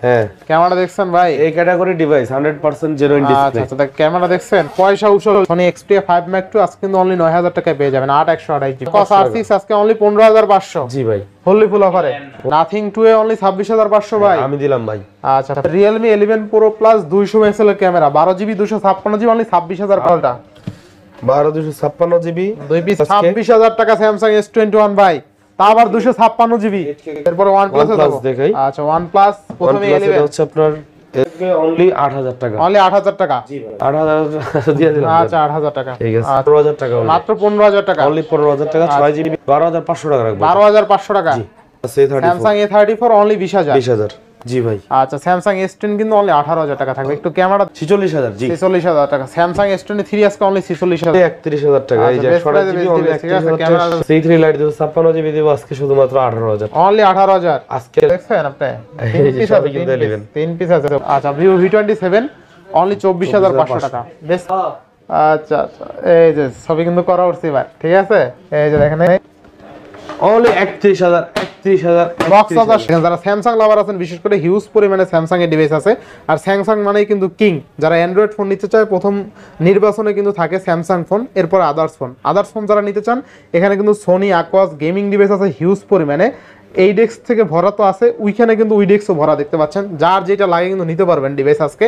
হ্যাঁ ক্যামেরা দেখছেন ভাই? এই ক্যাটাগরি ডিভাইস 100% জেনুইন ডিসপ্লে। আচ্ছা, ক্যামেরা দেখছেন? পয়সা উসল Sony Xperia 5 Mark II আজকে কিন্তু অনলি 9000 টাকায় পেয়ে যাবেন 8128 জিবি। কস R6 আজকে অনলি 15500। জি ভাই, ফুললি ফুল অফারে। নাথিং 2 এ অনলি 26500 ভাই। আমি দিলাম ভাই। আচ্ছা, Realme 11 Pro Plus 200 মেগাপিক্সেল এর ক্যামেরা 12 জিবি 256 জিবি অনলি 26000 টাকা। 12 256 জিবি 2 পিস 26000 টাকা Samsung S21 ভাই। তা আবার 256 জিবি। এরপর OnePlus এ যাব। আচ্ছা, OnePlus প্রথমে 11 এটা হচ্ছে আপনার একে অনলি 8000 টাকা। অনলি 8000 টাকা। জি ভাই 8000 দিয়ে দিলাম। আচ্ছা 8000 টাকা। ঠিক আছে 15000 টাকা মাত্র 15000 টাকা। অনলি 15000 টাকা 6 জিবি 12500 টাকা রাখবো। 12500 টাকা। জি Samsung A34 অনলি 20000। 20000 জি ভাই। আচ্ছা, Samsung S10 কিন্তু অনলি 18000 টাকা থাকবে। একটু ক্যামেরা 46000 জি 46000 টাকা। Samsung S23 আজকে অনলি 46000। 31000 টাকা। এই যে 128 জিবি অনলি 31000 টাকা। C3 লাইট দেব 56 জিবি দেব আজকে শুধুমাত্র 18000। অনলি 18000 আজকে দেখছেন আপনি? এই যে সবই কিন্তু নেবেন। 3 পিস আছে। আচ্ছা, Vivo V27 অনলি 24500 টাকা। বেশ। আচ্ছা, এই যে সবই কিন্তু করা উঠছে ভাই। ঠিক আছে? এই যে দেখেন অনলি 31000 বক্স আছে। যারা স্যামসাং লাভার আছেন, বিশেষ করে হিউজ পরিমাণে স্যামসাং এর ডিভাইস আছে। আর স্যামসাং মানেই কিন্তু কিং। যারা অ্যান্ড্রয়েড ফোন নিতে চায় প্রথম নির্বাচনে কিন্তু থাকে স্যামসাং ফোন, এরপর আদার্স ফোন যারা নিতে চান এখানে কিন্তু সোনি অ্যাকোয়াস গেমিং ডিভাইস আছে হিউজ পরিমাণে। এই ডেস্ক থেকে ভরা তো আছে, ওইখানে কিন্তু উইডেক্সও ভরা দেখতে পাচ্ছেন। যার যেটা লাগে কিন্তু নিতে পারবেন ডিভাইস আজকে।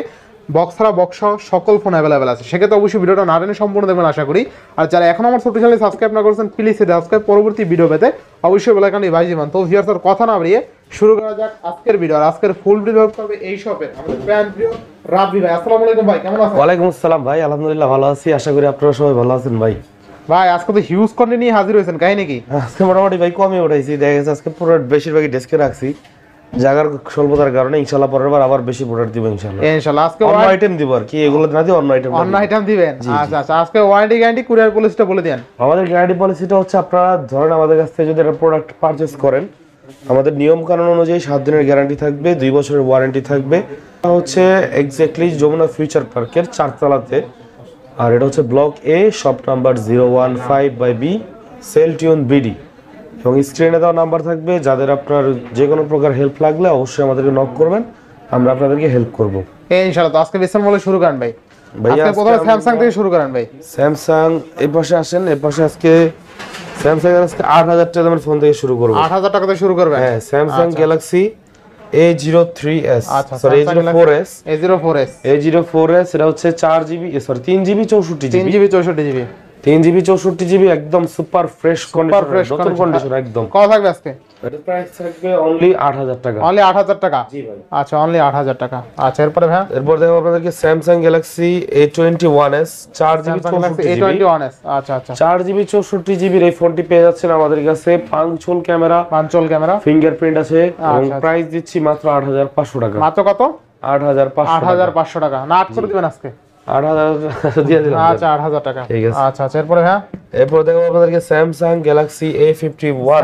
বক্স ছাড়া বক্স সকল ফোন অ্যাভেলেবেল আছে। সেক্ষেত্রে অবশ্যই ভিডিওটা না টেনে সম্পূর্ণ দেখবেন আশা করি। আর যারা এখন আমার ছোট চ্যানেল সাবস্ক্রাইব না করেছেন প্লিজ সাবস্ক্রাইব, পরবর্তী ভিডিও পেতে অবশ্যই বেল আইকনটি বাজিয়ে দিবেন। তো ভিউয়ার্স আর কথা না বাড়িয়ে শুরু করা যাক আজকের ভিডিও। আর আজকের ফুল ভিডিও হবে এই শপের আমাদের ব্র্যান্ড প্রিয় রাব্বি ভাই। আসসালামু আলাইকুম ভাই, কেমন আছেন? ওয়ালাইকুম আসসালাম ভাই, আলহামদুলিল্লাহ ভালো আছি। আশা করি আপনারা সবাই ভালো আছেন ভাই। ভাই আজকে তো হিউজ কন্টেন্ট নিয়ে হাজির হয়েছেন, কাহিনী কি? আজকে মোটামুটি ভাই কমই উঠাইছি, দেখা গেছে আজকে পুরো বেশিরভাগই ডেস্কে রাখছি জায়গার স্বল্পতার কারণে। ইনশাআল্লাহ পরের বার আবার বেশি প্রোডাক্ট দিব ইনশাআল্লাহ। ইনশাআল্লাহ আজকে অন্য আইটেম দিব আর কি, এগুলো না দিয়ে অন্য আইটেম দিবেন। আচ্ছা আচ্ছা, আজকে ওয়ারেন্টি গ্যারান্টি কুরিয়ার পলিসিটা বলে দেন। আমাদের গ্যারান্টি পলিসিটা হচ্ছে আপনারা ধরেন আমাদের কাছ থেকে যদি একটা প্রোডাক্ট পারচেজ করেন, আমাদের নিয়ম কানুন অনুযায়ী 7 দিনের গ্যারান্টি থাকবে, 2 বছরের ওয়ারেন্টি থাকবে। এটা হচ্ছে এক্স্যাক্টলি যমুনা ফিউচার পার্কের 4 তলাতে। আর এটা হচ্ছে block A, shop number 015/B, Celltune BD. এবং স্ক্রিনে দেওয়া নাম্বার থাকবে। যাদের আপনার যে কোনো প্রকার হেল্প লাগলে অবশ্যই আমাদেরকে নক করবেন, আমরা আপনাদেরকে হেল্প করব ইনশাআল্লাহ। তো আজকে বিস্তার বলে শুরু করেন ভাই। আজকে প্রথমে স্যামসাং থেকে শুরু করেন ভাই। স্যামসাং এই পাশে আসেন, এই পাশে আজকে স্যামসাং এর আজকে 8000 টাকা দামের ফোন থেকে শুরু করব। 8000 টাকা থেকে শুরু করবেন? হ্যাঁ, Samsung Galaxy A03s, sorry A04s, A04s এটা হচ্ছে 4GB sorry 3GB 64GB 3GB 64GB একদম সুপার ফ্রেশ কন্ডিশন, নতুন কন্ডিশন একদম। কত থাকবে আজকে? এটা প্রাইস থাকবে অনলি 8000 টাকা। অনলি 8000 টাকা? জি ভাই। আচ্ছা, অনলি 8000 টাকা। আচ্ছা, এরপরে ভাই এরপর দেখো আপনাদেরকে Samsung Galaxy A21s 4GB 64GB। আচ্ছা আচ্ছা, 4GB 64GB এই ফোনটি পেয়ে যাচ্ছেন আমাদের কাছে। পাঞ্চুল ক্যামেরা, ফিঙ্গারপ্রিন্ট আছে এবং প্রাইস দিচ্ছি মাত্র 8500 টাকা। মাত্র কত? 8500 টাকা। না 8 করে দিবেন আজকে? 8000 দিয়ে দিলাম। আচ্ছা 8000 টাকা। ঠিক আছে। আচ্ছা আচ্ছা, এরপরে হ্যাঁ এরপর দেখো আপনাদেরকে Samsung Galaxy A51,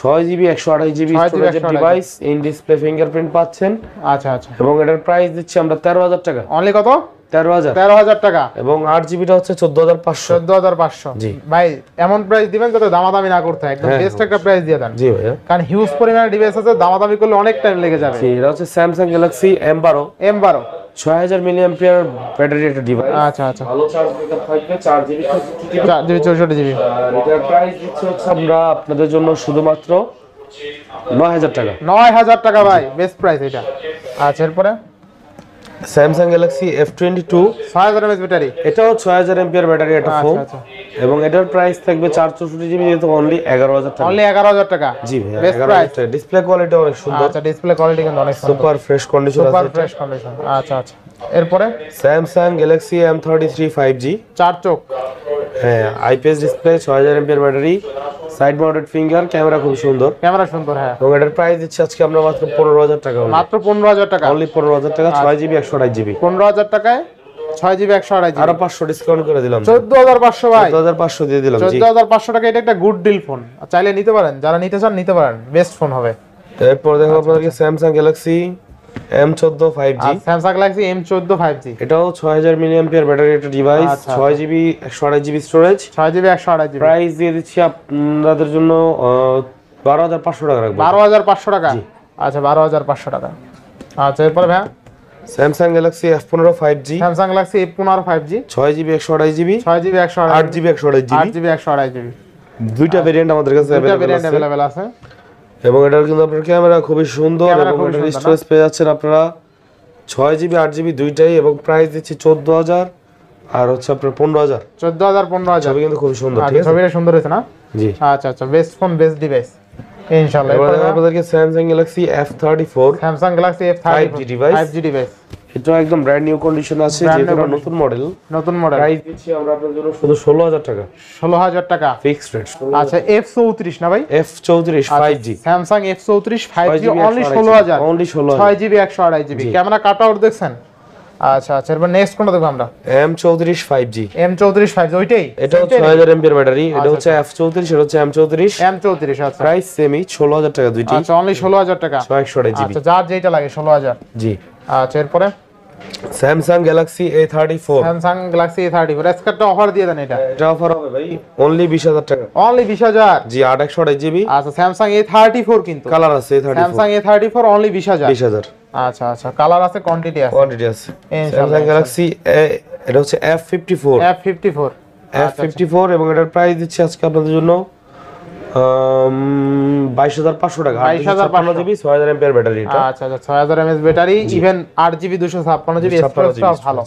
6GB 128GB স্টোরেজের ডিভাইস, ইন ডিসপ্লে ফিঙ্গারপ্রিন্ট পাচ্ছেন। আচ্ছা আচ্ছা, এবং এটার প্রাইস দিচ্ছি আমরা 13000 টাকা। অনলি কত? 13000 টাকা। এবং 8GBটা হচ্ছে 14500। জি ভাই, এমন প্রাইস দিবেন যাতে দামাদামি না করতে হয়, একদম বেস্ট একটা প্রাইস দিয়ে দেন। জি ভাইয়া, কারণ হিউজ পরিমাণে ডিভাইস আছে, দামাদামি করলে অনেক টাইম লেগে যাবে। জি, এটা হচ্ছে Samsung Galaxy M12 6000 milliampere battery একটা ডিভাইস। আচ্ছা আচ্ছা, ভালো চার্জ ব্যাকআপ থাকবে, 4GB 64GB। এটার প্রাইস দিচ্ছি হচ্ছে আমরা আপনাদের জন্য শুধুমাত্র 9000 টাকা। 9000 টাকা ভাই, বেস্ট প্রাইস এটা। আচ্ছা, এরপরে Samsung Galaxy F22 6000 mAh battery, এটাও 6000 এমপিআর ব্যাটারি একটা ফোন। আচ্ছা, এবং এটার প্রাইস থাকবে 464GB যেহেতু অনলি 11000 টাকা। অনলি 11000 টাকা? জি ভাই, 11000 টাকা। ডিসপ্লে কোয়ালিটি অনেক সুন্দর। আচ্ছা, ডিসপ্লে কোয়ালিটি কিন্তু অনেক সুন্দর, সুপার ফ্রেশ কন্ডিশন আছে, সুপার ফ্রেশ কন্ডিশন। আচ্ছা আচ্ছা, এরপরে স্যামসাং গ্যালাক্সি M33 5G 4 চোখ, হ্যাঁ, IPS display, 6000 MPR battery, side mounted finger camera, খুব সুন্দর। ক্যামেরা সুন্দর, হ্যাঁ। এবং এটার প্রাইস দিচ্ছি আজকে আমরা মাত্র 15000 টাকা। মাত্র 15000 টাকা? অনলি 15000 টাকা, 6GB 128GB। 15000 টাকায় 6GB 128GB, আরো 500 ডিসকাউন্ট করে দিলাম। 14500 ভাই, 14500 দিয়ে দিলাম। জি, 14500 টাকা। এটা একটা গুড ডিল ফোন, চাইলে নিতে পারেন, যারা নিতে চান নিতে পারেন, বেস্ট ফোন হবে। এরপর দেখো আপনাদেরকে Samsung Galaxy M14 5G, Samsung Galaxy M14 5G এটাও 6000 মিলিঅ্যাম্পিয়ার ব্যাটারি একটা device, 6GB 128GB storage, 6GB 128GB। Price দিয়ে দিচ্ছি আপনাদের জন্য 12500 টাকা রাখবো। 12500 টাকা? আচ্ছা, 12500 টাকা। আচ্ছা এরপরে ভাই Samsung Galaxy F15 5G, Samsung Galaxy F15 5G, 6GB 128GB, 6GB 8GB 128GB, 8GB 128GB, দুইটা ভেরিয়েন্ট আমাদের কাছে দুইটা अवेलेबल ভেরিয়েন্ট আছে। अवेलेबल আছে। এবং এটার কিন্তু আপনার ক্যামেরা খুবই সুন্দর ক্যামেরা এবং খুবই এটার সুন্দর, স্টোরেজ পেয়ে যাচ্ছেন আপনারা 6GB 8GB দুইটাই, এবং প্রাইস দিচ্ছি 14000 আর হচ্ছে আপনার 15000। 14000 15000 ছবি কিন্তু খুব সুন্দর, ঠিক আচ্ছা আছে? ছবিটা সুন্দর হয়েছে না? জি। আচ্ছা আচ্ছা বেস্ট ফোন বেস্ট ডিভাইস ইনশাআল্লাহ। এবারে এরপরে আপনাদেরকে Samsung Galaxy F34 Samsung Galaxy F30 5G device. 5G device এটা একদম ব্র্যান্ড নিউ কন্ডিশন আছে, Brand যেটা new নতুন মডেল। নতুন মডেল, প্রাইস দিচ্ছি আমরা আপনাদের জন্য শুধু 16000 টাকা 16000 টাকা ফিক্সড রেট। আচ্ছা F34 না ভাই? F34 5G, Samsung F34 5G 5GB only 16000, only 16000। 6GB 128GB camera cut out দেখছেন? আচ্ছা আচ্ছা এরপর নেক্সট কোনটা দেখব আমরা? M34 5G, M34 5G ওইটাই, এটা হচ্ছে 6000 mAh ব্যাটারি, এটা হচ্ছে F34, এটা হচ্ছে M34। M34 আচ্ছা প্রাইস সেমই 16000 টাকা দুইটি, আচ্ছা অনলি 16000 টাকা। 128GB। আচ্ছা যার যেটা লাগে 16000। জি। আচ্ছা এরপরে Samsung Galaxy A34, Samsung Galaxy A34 আজকেরটা অফার দিয়ে দেন এটা। এটা অফার হবে ভাই অনলি 20000 টাকা। অনলি 20000। জি, 828GB। আচ্ছা স্যামসাং A34 কিন্তু কালার আছে A34, স্যামসাং A34 অনলি 20000। 20000 আচ্ছা আচ্ছা কালার আছে কোয়ান্টিটি আছে কোয়ান্টিটি আছে। ইনশাআল্লাহ। স্যামসাং গ্যালাক্সি এটা হচ্ছে F54, F54 F54, এবং এটার প্রাইস দিচ্ছি আজকে আপনাদের জন্য 22500 টাকা। 22500 GB 6000 mAh ব্যাটারি এটা। আচ্ছা আচ্ছা 6000 mAh battery, even 8GB 256GB 256GB স্টোরেজটাও ভালো।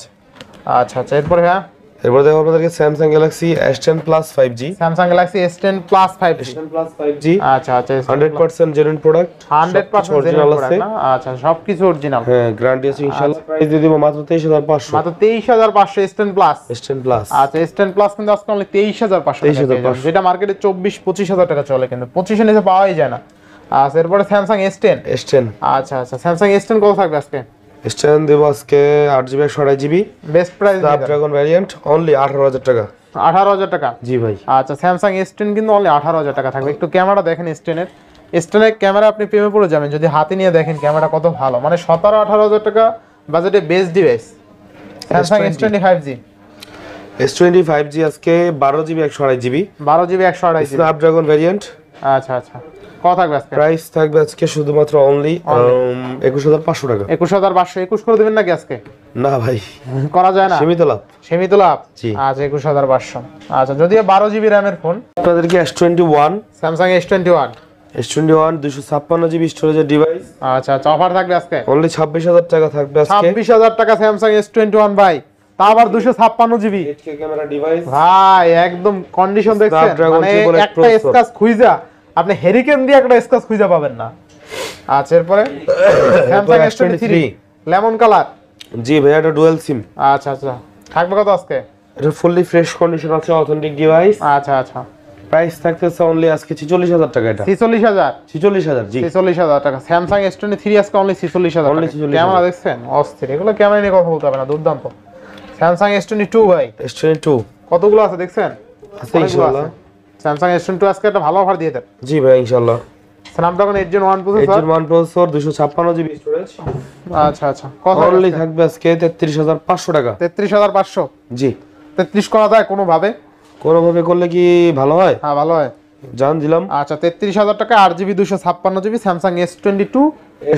আচ্ছা আচ্ছা এরপরে হ্যাঁ এরপর দেখো আপনাদেরকে Samsung Galaxy S10 Plus 5G, Samsung Galaxy S10 Plus 5G। S10 Plus 5G আচ্ছা আচ্ছা 100% জেনুইন প্রোডাক্ট, 100% অরিজিনাল আছে। না? আচ্ছা সবকিছু অরিজিনাল। হ্যাঁ, গ্যারান্টি আছে ইনশাআল্লাহ। প্রাইস দিয়ে দিব মাত্র 23500। মাত্র 23500 S10 Plus। S10 Plus আচ্ছা S10 Plus কিন্তু আজকে অনলি 23500 টাকা পেয়ে যাবেন, যেটা মার্কেটে 24-25000 টাকা চলে, কিন্তু 25 এর নিচে পাওয়াই যায় না। আচ্ছা এরপরে স্যামসাং S10। S10 আচ্ছা আচ্ছা স্যামসাং S10 কত থাকবে আজকে? S10 দেব আজকে 8GB 128GB best price Snapdragon variant only 18000 টাকা। 18000 টাকা। জি ভাই। আচ্ছা স্যামসাং S10 কিন্তু অনলি 18000 টাকা থাকবে। একটু ক্যামেরা দেখেন S10 এর, S10 এর ক্যামেরা আপনি প্রেমে পড়ে যাবেন যদি হাতে নিয়ে দেখেন ক্যামেরা কত ভালো, মানে 17-18 টাকা বাজেটে best device Samsung S20 5G। S20 5G আজকে 12GB 128GB 12GB 128GB Snapdragon variant. আচ্ছা আচ্ছা কত থাকবে আজকে? প্রাইস থাকবে আজকে শুধুমাত্র অনলি 21500 টাকা। 21500 21 করে দিবেন নাকি আজকে? না ভাই, করা যায় না, সীমিত লাভ। সীমিত লাভ। জি। আচ্ছা 21500। আচ্ছা যদিও 12GB র্যামের ফোন, আপনাদেরকে S21 স্যামসাং S21 256GB স্টোরেজের ডিভাইস আচ্ছা আচ্ছা অফার থাকবে আজকে অনলি 26000 টাকা থাকবে আজকে। 26000 টাকা স্যামসাং S21 ভাই, তা আবার 256GB 8K ক্যামেরা ডিভাইস ভাই, একদম কন্ডিশন দেখছেন, Snapdragon মানে 888 একটা স্ক্র্যাচ খুঁজা আপনি হেরিকেন দিয়ে একটা স্ক্র্যাচ খুঁজা পাবেন না। আচ্ছা এরপরে স্যামসাং S23 লেমন কালার। জি ভাই, এটা ডুয়াল সিম। আচ্ছা আচ্ছা থাকবে কত আজকে? এটা ফুললি ফ্রেশ কন্ডিশন আছে, অথেন্টিক ডিভাইস। আচ্ছা আচ্ছা প্রাইস থাকতেছে অনলি আজকে 46000 টাকা। এটা 46000 46000 জি 46000 টাকা স্যামসাং S23 আজকে অনলি 46000 Only টাকা। 46000 ক্যামেরা দেখছেন অস্থির, এগুলো ক্যামেরা নিয়ে কথা বলতে হবে না, দুর্দান্ত। স্যামসাং S22 ভাই S22 কতগুলো আছে দেখছেন? আছে ইনশাআল্লাহ। স্যামসাং S22 আজকে একটা ভালো অফার দিয়ে দেন। জি ভাই ইনশাআল্লাহ। Snapdragon 8 Gen 1 processor, 8 Gen 1 processor 256GB storage. আচ্ছা আচ্ছা কত অনলি থাকবে আজকে 33500 টাকা। 33500। জি। 33 করা যায় কোনো ভাবে? কোনোভাবে করলে কি ভালো হয়? হ্যাঁ ভালো হয়। জান দিলাম। আচ্ছা 33000 টাকা 8GB 256GB Samsung S22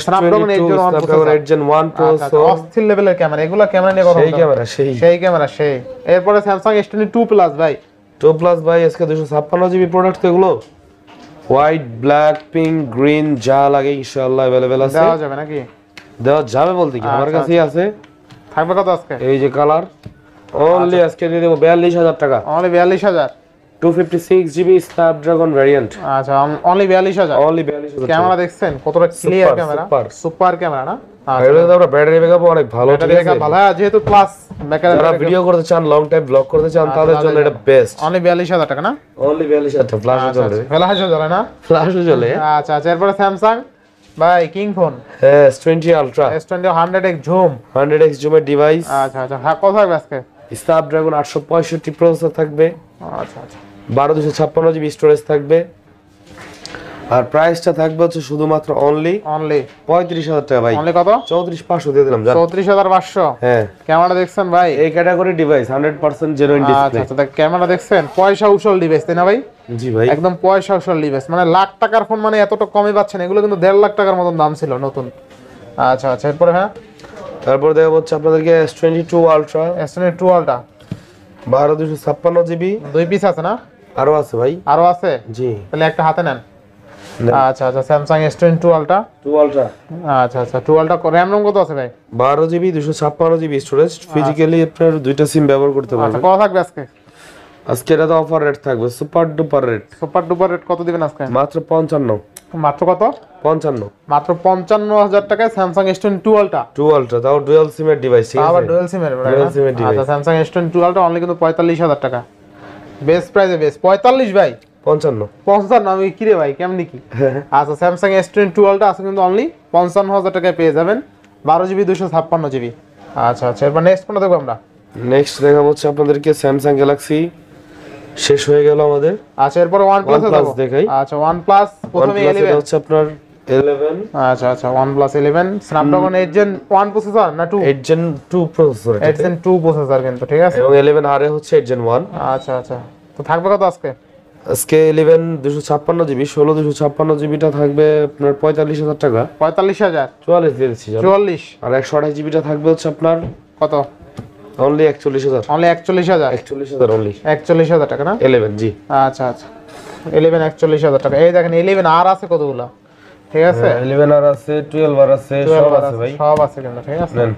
Snapdragon 8 Gen 1 Snapdragon 8 Gen 1 processor. অস্থির লেভেলের ক্যামেরা, এগুলা ক্যামেরা নিয়ে কথা সেই বলতে হবে। ক্যামেরা সেই ক্যামেরা সেই। এরপরে স্যামসাং S22 প্লাস ভাই 2 প্লাস ভাই আজকে 256GB প্রোডাক্ট তো এগুলো। হোয়াইট, ব্ল্যাক, পিঙ্ক, গ্রিন যা লাগে ইনশাআল্লাহ अवेलेबल আছে। দেওয়া যাবে নাকি? দেওয়া যাবে বলতে কি আমার কাছেই আছে। থাকবে কত আজকে? এই যে কালার অনলি আজকে দিয়ে দেব 42000 টাকা। Only 42000 256GB Snapdragon variant. আচ্ছা অনলি 42000। অনলি 42000 ক্যামেরা দেখছেন কতটা clear Super, camera, super। Super camera না? আর এগুলো তো আমরা ব্যাটারি ব্যাকআপ অনেক ভালো, ঠিক ব্যাটারি আছে? ব্যাকআপ ভালো, হ্যাঁ, যেহেতু প্লাস ব্যাটারি যারা ভিডিও করতে চান, লং টাইম ব্লগ করতে চান, তাদের জন্য এটা বেস্ট। অনলি 42000 টাকা না? অনলি 42000 টাকা। ফ্ল্যাশ চলে, ফ্ল্যাশ জ্বলে না? ফ্ল্যাশ চলে। আচ্ছা আচ্ছা এরপরে স্যামসাং ভাই কিং ফোন হ্যাঁ, S20 ultra S20 100x zoom. 100x জুমের device. আচ্ছা আচ্ছা হ্যাঁ কত থাকবে আজকে? স্ন্যাপড্রাগন 865 প্রসেসর থাকবে। আচ্ছা আচ্ছা 12256GB স্টোরেজ থাকবে। আর প্রাইসটা থাকবে হচ্ছে শুধুমাত্র অনলি 35000 টাকা ভাই। অনলি কত? 34500 দিয়ে দিলাম জান। 34500। হ্যাঁ, ক্যামেরা দেখছেন ভাই? এই ক্যাটাগরি ডিভাইস 100% জেনুইন আচ্ছা ডিসপ্লে। আচ্ছা ক্যামেরা দেখছেন, পয়সা উসল ডিভাইস তাই না ভাই? জি ভাই, একদম পয়সা উসল ডিভাইস, মানে লাখ টাকার ফোন মানে এতটা কমে পাচ্ছেন, এগুলো কিন্তু 1.5 লাখ টাকার মতন দাম ছিল নতুন। আচ্ছা আচ্ছা, এরপরে হ্যাঁ তারপর দেখা হচ্ছে আপনাদেরকে S22 ultra S22 ultra 12 256 GB. 2 piece আছে না? আরো আছে ভাই। আরো আছে? জি। তাহলে একটা হাতে নেন। নেন। আচ্ছা আচ্ছা, স্যামসাং S22 আলট্রা 2 আলট্রা আচ্ছা আচ্ছা, 2 আলট্রা র্যাম রম কত আছে ভাই? 12 জিবি 256 জিবি স্টোরেজ। ফিজিক্যালি আপনার দুইটা সিম ব্যবহার করতে আচ্ছা, পারবেন। কত থাকবে আজকে? আজকে এটা তো অফার রেট থাকবে, super duper rate. Super duper rate কত দিবেন আজকে? মাত্র 55। মাত্র কত? 55। মাত্র 55,000 টাকায় স্যামসাং S22 আলট্রা। 2 আলট্রা তাও ডুয়াল সিমের ডিভাইস, ঠিক আবার আছে? ডুয়াল সিমের Dual SIM এর device। আচ্ছা, স্যামসাং S22 আলট্রা অনলি কিন্তু 45,000 টাকা। বেস্ট প্রাইসে বেস্ট 45 ভাই। 55। 55 আমি কি রে ভাই, কেমনি কি? আচ্ছা, স্যামসাং S22 আলট্রা আছে কিন্তু অনলি 55,000 টাকায় পেয়ে যাবেন, 12 জিবি 256 জিবি। আচ্ছা আচ্ছা, এরপর নেক্সট কোনটা দেখবো আমরা? নেক্সট দেখা হচ্ছে আপনাদেরকে স্যামসাং গ্যালাক্সি। শেষ হয়ে গেল আমাদের। আচ্ছা, এরপর OnePlus OnePlus দেখাই। আচ্ছা, OnePlus প্রথমে OnePlus এটা 11। হচ্ছে আপনার 11। আচ্ছা আচ্ছা, OnePlus 11 স্ন্যাপড্রাগন 8 Gen 1 প্রসেসর না 2? 8 Gen 2 প্রসেসর 8 Gen 2 প্রসেসর কিন্তু, ঠিক আছে? এবং 11 আর হচ্ছে 8 Gen 1। আচ্ছা আচ্ছা, তো থাকবে কত আজকে? আজকে 11 256 জিবি 16 256 জিবিটা থাকবে আপনার 45,000 টাকা। 45,000 44 দিয়ে দিচ্ছি জানো। 44 আর 128 জিবিটা থাকবে হচ্ছে আপনার কত? অনলি 41,000। Only 41,000 41,000 only. 41,000 টাকা না? 11 জি। আচ্ছা আচ্ছা, 11 41,000 টাকা। এই দেখেন 11 আর আছে কতগুলো, ঠিক আছে? 11 আর আছে, 12 আর আছে, 12 সব আর আছে ভাই। সব আছে কিন্তু, ঠিক আছে? নেন।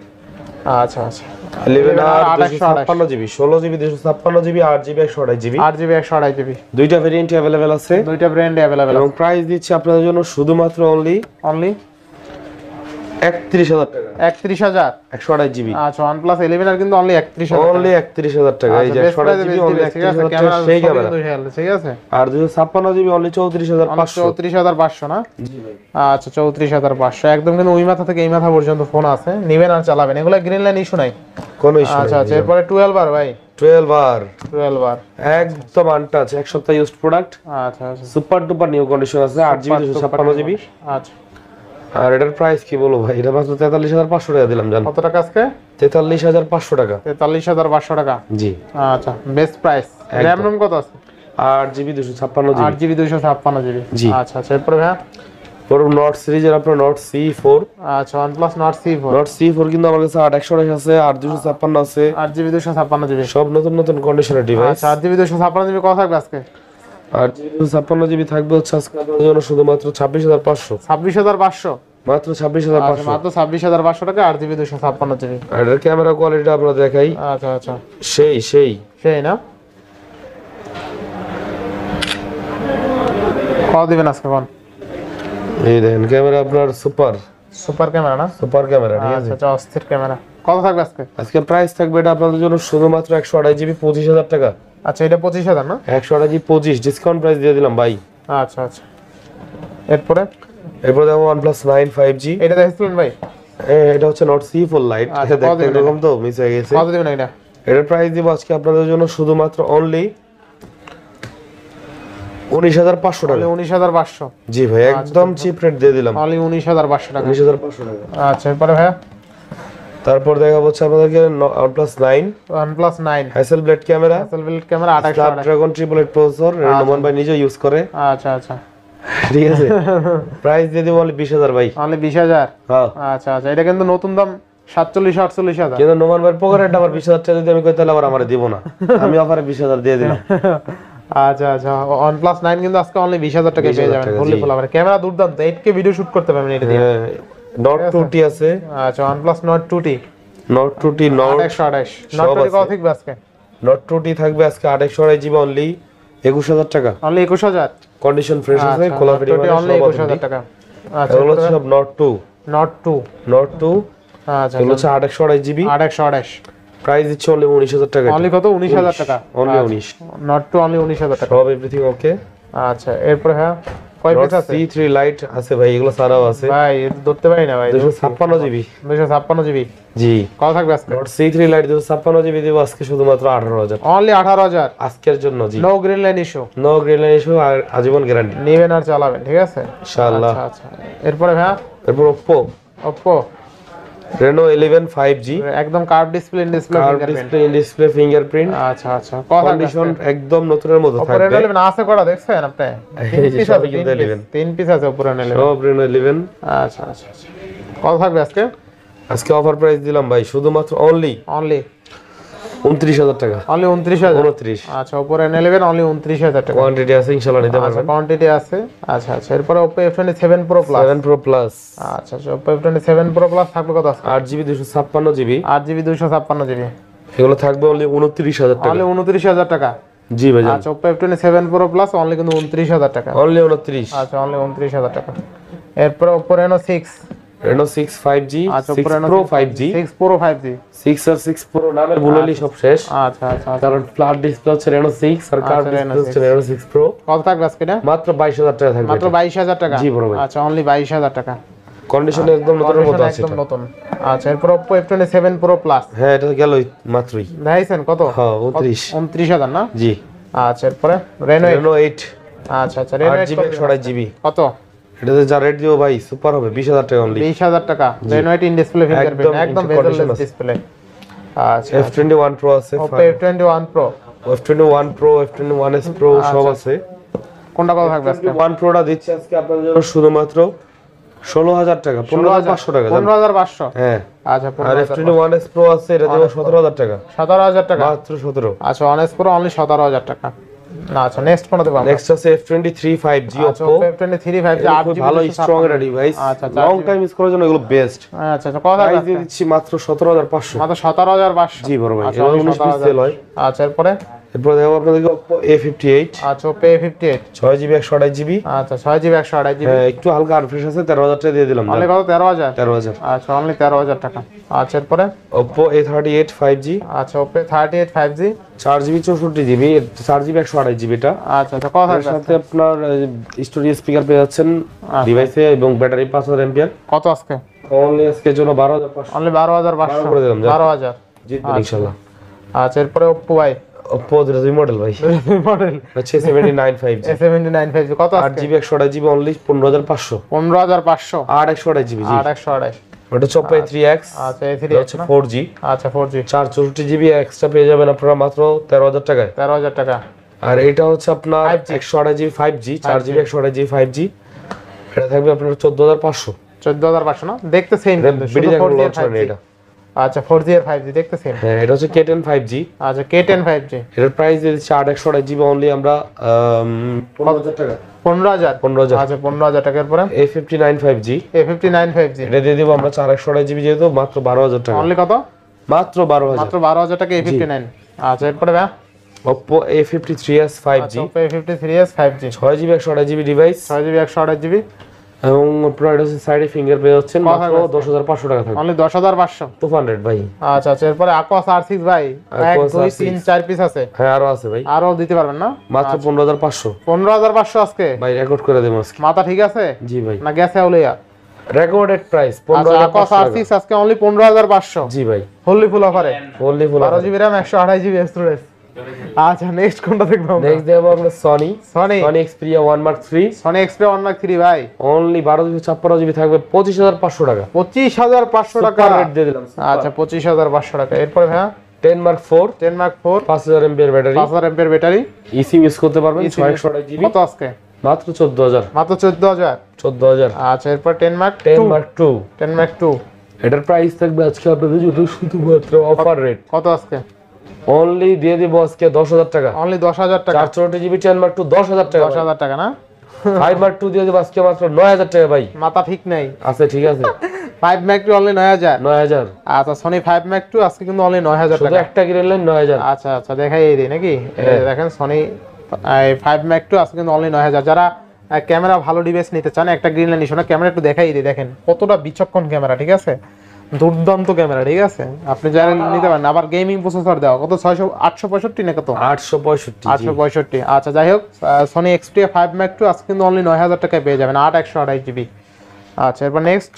আচ্ছা আচ্ছা, 11 আর 256 256 GB 16 GB 256 GB 8 GB 128 GB 8 GB 128 GB, দুইটা ভেরিয়েন্টই अवेलेबल আছে। দুইটা ব্র্যান্ডে अवेलेबल এবং আছে। প্রাইস দিচ্ছি আপনাদের জন্য শুধুমাত্র অনলি অনলি 31,000 টাকা। 31,000 128 জিবি আচ্ছা, OnePlus 11 আর কিন্তু অনলি 31,000 অনলি 31,000 টাকা। এই যে 128 জিবি অনলি 31,000 টাকা সেই ক্যামেরা। ঠিক আছে? আর 256 জিবি অনলি 34,500। 34,500 না? জি ভাই। আচ্ছা, 34,500 একদম কিন্তু ওই মাথা থেকে এই মাথা পর্যন্ত ফোন আছে, নেবেন আর চালাবেন, এগুলা গ্রিন লাইন ইস্যু নাই। কোনো ইস্যু আচ্ছা নেই। আচ্ছা, এরপরে 12 আর ভাই 12 আর 12 আর একদম আনটাচ, এক সপ্তাহ ইউজড প্রোডাক্ট, আচ্ছা আচ্ছা, সুপার ডুপার নিউ কন্ডিশন আছে। 8 জিবি 256 জিবি। আচ্ছা, আর এটার প্রাইস কি বলবো ভাই, এটা মাত্র 43,500 টাকা দিলাম জান। কত টাকা আজকে? 43,500 টাকা। 43,500 টাকা। জি। আচ্ছা, বেস্ট প্রাইস। র‍্যাম রম কত আছে? 8 জিবি 256 জিবি 8 জিবি 256 জিবি। জি। আচ্ছা আচ্ছা, এরপরে ভাই পরে নট সিরিজের আপনার নট C4। আচ্ছা, OnePlus Nord C4 not C4 কিন্তু আমার কাছে 8 128 আছে, 8 256 আছে, 8 জিবি 256 জিবি। সব নতুন নতুন কন্ডিশনের ডিভাইস। আচ্ছা, 8 জিবি 256 জিবি কত থাকবে আজকে? 8 জিবি 256 জিবি থাকবে হচ্ছে আজকে আপনাদের জন্য শুধুমাত্র 26,500। 26,500 মাত্র আচ্ছা, 26,500। মাত্র 26,500 টাকা 8 জিবি 256 জিবি। আর এর ক্যামেরা কোয়ালিটিটা আপনারা দেখাই, আচ্ছা আচ্ছা, সেই সেই না? কত দিবেন আজকে কোন? এই দেখেন ক্যামেরা আপনার সুপার সুপার ক্যামেরা না? সুপার ক্যামেরা, ঠিক আছে? আচ্ছা আচ্ছা, অস্থির ক্যামেরা। কত থাকবে আজকে? আজকে প্রাইস থাকবে এটা আপনাদের জন্য শুধুমাত্র 128 জিবি 25,000 টাকা। আচ্ছা, এটা 25,000 না? 128 জিবি 25 ডিসকাউন্ট প্রাইস দিয়ে দিলাম ভাই। আচ্ছা আচ্ছা, এরপরে এরপর দেখো OnePlus 9 5G। এটা দেখছিলেন ভাই? এটা হচ্ছে নট C4 লাইট। আচ্ছা, এটা দেখতে এরকম তো মিস হয়ে গেছে। কত দিবেন এটা? এটার প্রাইস দিব আজকে আপনাদের জন্য শুধুমাত্র অনলি 19,500 টাকা। 19,500 জি ভাই, একদম চিপ রেট দিয়ে দিলাম, অনলি 19,500 টাকা। 19,500 টাকা। আচ্ছা, এরপরে ভাই তারপর দেখা হচ্ছে আপনাদেরকে OnePlus 9 OnePlus 9 Hasselblad camera, Hasselblad camera 2800 Snapdragon 888 processor, Noman ভাই নিজে ইউজ করে, আচ্ছা আচ্ছা, ঠিক আছে? প্রাইস দিয়ে দিব অনলি 20,000 ভাই। অনলি 20,000। হ্যাঁ, আচ্ছা আচ্ছা, এটা কিন্তু নতুন দাম 47-48,000। কিন্তু নোমান ভাই পকেটে আবার 20,000 টাকা যদি আমি কই তাহলে আবার আমারে দিব না, আমি অফারে 20,000 দিয়ে দিলাম। আচ্ছা আচ্ছা, OnePlus 9 কিন্তু আজকে অনলি 20,000 টাকা পেয়ে 20,000 যাবেন টাকা, ফুললি জি। ফুল। আবার ক্যামেরা দুর্দান্ত, 8K ভিডিও শুট করতে পারবেন এটা দিয়ে। নট 2T আছে, আচ্ছা, OnePlus Nord 2T not 2T not 2828 সব Nord 2T কত আছে। থাকবে আজকে? নট 2T থাকবে আজকে 828 জিবি অনলি 21,000 টাকা। অনলি 21,000। কন্ডিশন ফ্রেশ আছে, আচ্ছা, খোলা Nord ফ্রি 2T অনলি 21,000 টাকা। আচ্ছা, এগুলো হচ্ছে সব নট 2 Nord 2। নট 2 আচ্ছা, এগুলো হচ্ছে 828 জিবি। 2828 প্রাইস দিচ্ছে অনলি 19,000 টাকা। অনলি কত? 19,000 টাকা। অনলি 19। Nord 2 অনলি 19,000 টাকা। সব এভরিথিং ওকে। আচ্ছা, এরপরে হ্যাঁ কয় পিস আছে? C3 লাইট আছে ভাই, এগুলো ছাড়াও আছে ভাই এটা ধরতে পারি না ভাই। 256 জিবি। 256 জিবি। জি। কত থাকবে আজকে? নট C3 লাইট 256 জিবি দেব আজকে শুধুমাত্র 18,000 অনলি 18,000 আজকের জন্য। জি। No green line issue, no green line issue আর আজীবন গ্যারান্টি। নেবেন আর চালাবেন, ঠিক আছে ইনশাআল্লাহ। আচ্ছা আচ্ছা, এরপরে ভাই এরপর Oppo Reno 11 5G, একদম কার্ভ ডিসপ্লে ডিসপ্লে ফিঙ্গারপ্রিন্ট। আচ্ছা আচ্ছা, কত কন্ডিশন একদম নতুনের মতো উপরে থাকবে। নেবেন আছে করা দেখছেন আপনি? এই যে সবই কিন্তু 11 তিন পিস আছে উপরে নেবেন। সব Reno 11। আচ্ছা আচ্ছা আচ্ছা, কত থাকবে আজকে? আজকে অফার প্রাইস দিলাম ভাই শুধুমাত্র অনলি অনলি 29,000 টাকা। অনলি 29,000। 29। আচ্ছা Oppo N11 অনলি 29,000 টাকা। কোয়ান্টিটি আছে ইনশাআল্লাহ নিতে আচ্ছা পারবেন। কোয়ান্টিটি আছে। আচ্ছা আচ্ছা এরপরে Oppo F27 Pro Plus। 7 Pro Plus। আচ্ছা আচ্ছা Oppo F27 Pro Plus থাকবে কত আজকে? 8GB 256GB। 8GB 256GB। এগুলো থাকবে অনলি 29,000 টাকা। অনলি 29,000 টাকা। জি ভাই। আচ্ছা Oppo F27 Pro Plus only কিন্তু 29,000 টাকা। অনলি 29। আচ্ছা অনলি 29,000 টাকা। এরপর Oppo Reno 6। Reno 6 5G, আচ্ছা 6 Oppo Reno Pro 5G, 6 Pro 5G। 6 আর 6 Pro নামের ভুললি সব শেষ। আচ্ছা আচ্ছা কারণ ফ্ল্যাট ডিসপ্লে হচ্ছে Reno 6 আর কার্ভ ডিসপ্লে হচ্ছে Reno 6 Pro। কত থাকবে আজকে এটা? মাত্র 22,000 টাকা থাকবে। মাত্র 22,000 টাকা। জি বড় ভাই। আচ্ছা অনলি 22,000 টাকা। কন্ডিশন একদম নতুনের মতো আছে একদম এটা। নতুন। আচ্ছা এরপর Oppo F27 Pro Plus। হ্যাঁ এটা গেলই মাত্রই। দেখাইছেন কত? হ্যাঁ 29। 29,000 না? জি। আচ্ছা এরপরে Reno 8। Reno 8 আচ্ছা আচ্ছা Reno 8 8GB 128GB। কত? এটাতে যা রেট দিও ভাই সুপার হবে 20,000 টাকা অনলি। 20,000 টাকা। Reno 8 ইন ডিসপ্লে ফিঙ্গারপ্রিন্ট একদম বেজলেস ডিসপ্লে। আচ্ছা F21 Pro আছে। Oppo F21 Pro। F21 Pro, F21s Pro সব আছে। কোনটা কত থাকবে আজকে? 1 Proটা দিচ্ছি আজকে আপনাদের জন্য শুধুমাত্র 16,000 টাকা, 15,500 টাকা। 15,500। হ্যাঁ। আচ্ছা আর F21s Pro আছে এটা দেব 17,000 টাকা। 17,000 টাকা। মাত্র 17। আচ্ছা Honor Pro অনলি 17,000 টাকা। আচ্ছা নেক্সট কোনটা দেব আমরা? নেক্সট আছে F23 5G আচ্ছা Oppo। Oppo F23 5G 8GB ভালো স্ট্রং এর ডিভাইস। আচ্ছা লং টাইম ইউজ করার জন্য এগুলো বেস্ট। আচ্ছা আচ্ছা কত প্রাইস থাকবে? দিয়ে দিচ্ছি মাত্র 17,500। মাত্র 17,500। জি বড় ভাই। আচ্ছা, এগুলো 19 পিস সেল হয়। আচ্ছা এরপরে এরপর দেখো আপনাদেরকে Oppo A58। আচ্ছা Oppo A58। 6GB 128GB। আচ্ছা 6GB 128GB। হ্যাঁ একটু হালকা আনফ্রেশ আছে 13,000 টাকা দিয়ে দিলাম। অনলি কত? 13,000। 13,000। আচ্ছা অনলি 13,000 টাকা। আচ্ছা এরপরে Oppo A38 5G। আচ্ছা Oppo 38 5G। 4GB 64GB, 4GB 128GB এটা। আচ্ছা আচ্ছা কত এর থাকবে? সাথে আপনার স্টোরেজ স্পিকার পেয়ে যাচ্ছেন ডিভাইসে এবং ব্যাটারি 5000 এমপিআর। কত আজকে? অনলি আজকে জন্য 12,500 অনলি 12,500 করে দিলাম। 12,000 জিতবেন ইনশাআল্লাহ। আচ্ছা এরপরে Oppo ভাই Oppo 02 মডেল ভাই। মডেল হচ্ছে 79 5G। A79 5G কত আজকে? 8GB 128GB only 15,500। 15,500। 8 128GB জি। 828। ওটা হচ্ছে Oppo A3X। আচ্ছা A3 হচ্ছে 4G। আচ্ছা 4G 464GB এক্সট্রা পেয়ে যাবেন আপনারা মাত্র 13,000 টাকায়। 13,000 টাকা। আর এটা হচ্ছে আপনার 5G 128GB 5G, 4GB 128GB 5G। এটা থাকবে আপনার 14,500। 14,500 না? দেখতে সেম কিন্তু শুধু বিডি 4G আর লঞ্চ করেন 5G। এটা। আচ্ছা 4G আর 5G দেখতে সেম। হ্যাঁ এটা হচ্ছে K10 5G। আচ্ছা K10 5G এটার প্রাইস দিয়ে দিচ্ছি 8 128GB অনলি আমরা 15,000 টাকা। 15,000। 15,000। আচ্ছা 15,000 টাকার পরে A59 5G। A59 5G এটা দিয়ে দেব আমরা 4 128GB যেহেতু মাত্র 12,000 টাকা। অনলি কত? মাত্র 12,000। মাত্র 12,000 টাকা A59। আচ্ছা এরপরে ভাই Oppo A53s 5G। Oppo A53s 5G 6GB 128GB device 6GB 128GB এবং আপনার এটা হচ্ছে সাইডে ফিঙ্গার পেয়ে যাচ্ছেন মাত্র 10,500 টাকা থাকবে। অনলি 10,500। 200 ভাই। আচ্ছা আচ্ছা এরপরে Aquos R6 ভাই 1 Aquos 2 R6 3 4 পিস আছে। হ্যাঁ আরো আছে ভাই। আরো দিতে পারবেন না? মাত্র 15,500 15,500 আজকে ভাই রেকর্ড করে দেব আজকে। মাথা ঠিক আছে জি ভাই। না গেছে আউলিয়া? রেকর্ডেড প্রাইস আচ্ছা Aquos 15,500 R6 আজকে অনলি 15,500 জি ভাই। ফুললি ফুল অফারে fully full 12GB RAM 128GB storage. আচ্ছা নেক্সট কোনটা দেখবো আমরা? নেক্সট দেব আমরা Sony Sony Xperia 1 Mark 3 Sony Xperia 1 Mark 3 ভাই অনলি 1256GB থাকবে 25,500 টাকা। 25,500 টাকা সুপার রেট দিয়ে দিলাম। আচ্ছা 25,500 টাকা। এরপরে ভাই 10 Mark 4 10 Mark 4 5000 MPR battery 5000 mAh battery EC use করতে পারবেন 628GB কত আজকে? মাত্র 14,000। মাত্র 14,000। 14,000। আচ্ছা এরপর 10 Mark 10 2 Mark 2 10 Mark 2 এটার প্রাইস থাকবে আজকে আপনাদের জন্য শুধুমাত্র অফার রেট কত আজকে? অনলি দিয়ে দিব আজকে 10,000 টাকা। অনলি 10,000 টাকা। 464GB 10 Mark 2 10,000 টাকা। 10,000 টাকা না? 5 Mark 2 দিয়ে দিব আজকে মাত্র 9,000 টাকা ভাই। মাথা ঠিক নাই। আছে ঠিক আছে 5 Mark 2 অনলি 9,000। 9,000 আচ্ছা Sony 5 Mark 2 আজকে কিন্তু অনলি 9,000 শুধু টাকা। একটা কিনলেন 9,000। আচ্ছা আচ্ছা দেখাই এই দিই নাকি? এই দেখেন Sony 5 Mark 2 আজকে কিন্তু অনলি 9,000। যারা ক্যামেরা ভালো ডিভাইস নিতে চান একটা গ্রিন লাইন ইস্যু না ক্যামেরা একটু দেখাই দিই দেখেন কতটা বিচক্ষণ ক্যামেরা ঠিক আছে দুর্দান্ত ক্যামেরা ঠিক আছে আপনি যারা নিতে পারেন আবার গেমিং প্রসেসর দেওয়া কত 600 865 না কত 865 865 আচ্ছা যাই হোক Sony Xperia 5 Mark 2 আজকে কিন্তু অনলি 9,000 টাকায় পেয়ে যাবেন 8 128GB আচ্ছা এরপর নেক্সট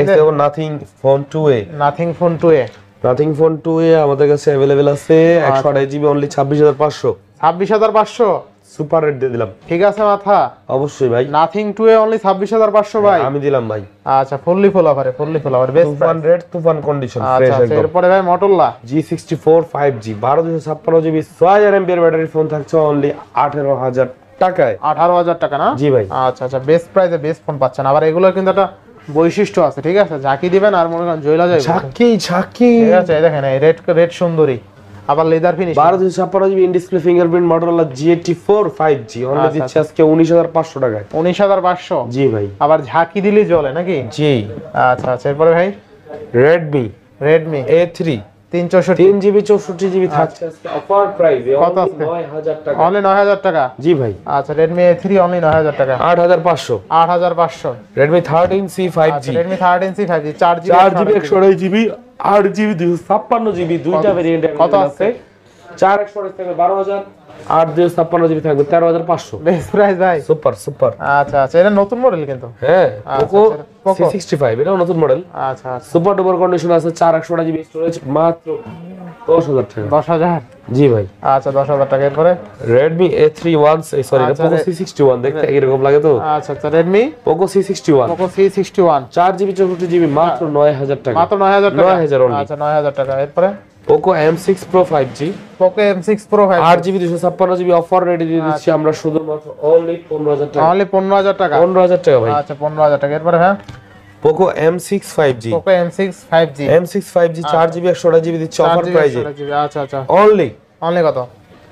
দেখো nothing phone 2a nothing phone 2a nothing phone 2a আমাদের কাছে अवेलेबल আছে 128GB অনলি 26,500 26,500 সুপার রেট দিয়ে দিলাম ঠিক আছে মাথা অবশ্যই ভাই নাথিং 2a অনলি 26,500 ভাই আমি দিলাম ভাই আচ্ছা ফুললি ফুল অফারে বেস্ট তুফান রেট তুফান কন্ডিশন ফ্রেশ আচ্ছা একদম এরপরে ভাই Motorola G64 5G 1256GB 6000 mAh battery phone থাকছে অনলি 18,000 টাকায় 18,000 টাকা না জি ভাই আচ্ছা আচ্ছা বেস্ট প্রাইসে বেস্ট ফোন পাচ্ছেন আবার এগুলো কিন্তু একটা বৈশিষ্ট্য আছে, ঠিক আছে, ঝাঁকি দিবেন আর মনে করেন জয়লা যাবে, ঝাঁকি ঠিক আছে। এই দেখেন এই রেড সুন্দরী, আবার leather finish, 12 GB in display fingerprint Motorola G84 5G only দিচ্ছে আজকে 19,500 টাকায়। 19,500? জি ভাই। আবার ঝাঁকি দিলেই জ্বলে নাকি? জি। আচ্ছা আচ্ছা, এরপরে ভাই Redmi Redmi A3 364 3GB 64GB থাকছে আজকে অফার প্রাইসে কত আজকে? 9,000 টাকা। অনলি 9,000 টাকা? জি ভাই। আচ্ছা, Redmi A3 অনলি 9,000 টাকা। 8,500। 8,500। Redmi 13C 5G। আচ্ছা, Redmi 13C 5G 4GB 128GB 8GB 256GB দুইটা ভেরিয়েন্ট কত আছে? 4 স্টোরেজ থাকবে 12,000, 8 256GB থাকবে 13,500। বেস্ট প্রাইস ভাই। Super super. আচ্ছা আচ্ছা, এটা নতুন মডেল কিন্তু। হ্যাঁ, আচ্ছা, Poco C65 এটাও নতুন মডেল। আচ্ছা আচ্ছা, সুপার ডুপার কন্ডিশন আছে, 428GB স্টোরেজ মাত্র 10,000 টাকা। 10,000? জি ভাই। আচ্ছা, 10,000 টাকা। এরপরে Redmi A31 সরি আচ্ছা, Poco C61 দেখতে এরকম লাগে তো। আচ্ছা আচ্ছা, Redmi Poco C61 Poco C61 4GB 64GB মাত্র 9,000 টাকা। মাত্র 9,000 টাকা। 9,000 only। আচ্ছা, 9,000 টাকা। এরপরে Poco M6 Pro 5G Poco M6 Pro 5G 8GB 256GB offer ready দিয়ে দিচ্ছি আমরা শুধুমাত্র অনলি 15,000 টাকা। অনলি 15,000 টাকা। 15,000 টাকা ভাই। আচ্ছা, 15,000 টাকা। এরপরে হ্যাঁ, Poco M6 5G Poco M6 5G M6 5G 4GB 128GB দিচ্ছে অফার 4GB প্রাইসে 16GB। আচ্ছা আচ্ছা, অনলি অনলি কত?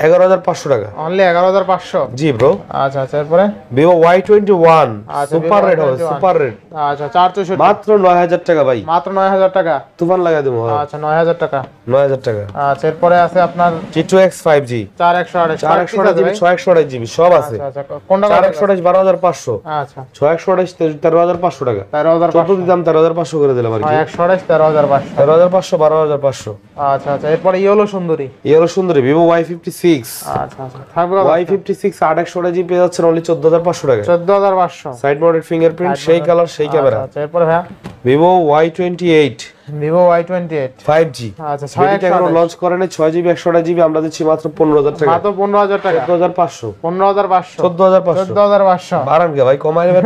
11,500 টাকা। অনলি 11,500? জি ব্রো। আচ্ছা আচ্ছা, এরপরে Vivo Y21 আচ্ছা, সুপার Vivo রেড হবে, Y21 সুপার রেড আচ্ছা, 464 মাত্র 9,000 টাকা ভাই। মাত্র 9,000 টাকা। তুফান লাগাই দেবো। আচ্ছা, 9,000 টাকা। 9,000 টাকা। আচ্ছা, এরপরে আছে আপনার T2X 5G 4128 428GB 628GB সব আছে। আচ্ছা আচ্ছা, কোনটা? 428 12,500, আচ্ছা, 628 13,500 টাকা। 13,500 চতুর্থ দাম 13,500 করে দিলাম আর কি। 128 13,500। 13,500 12,500। আচ্ছা আচ্ছা, এরপরে ইয়েলো সুন্দরী। এই হলো সুন্দরী Vivo Y56 আচ্ছা আচ্ছা, থাকবে কত? Y56 828GB পেয়ে যাচ্ছেন অনলি 14,500 টাকা। 14,500। সাইড মাউন্টেড ফিঙ্গারপ্রিন্ট, সেই কালার সেই ক্যামেরা। আচ্ছা, এরপরে ভাই Vivo Y28 Vivo Y28 5G আচ্ছা, এটা এখনো লঞ্চ করে নাই। 6GB 128GB আমরা দিচ্ছি মাত্র 15,000 টাকা। মাত্র 15,000 টাকা। 14,500 15,500 14,500 14,500 বাড়ান কে ভাই, কমাই নেবেন।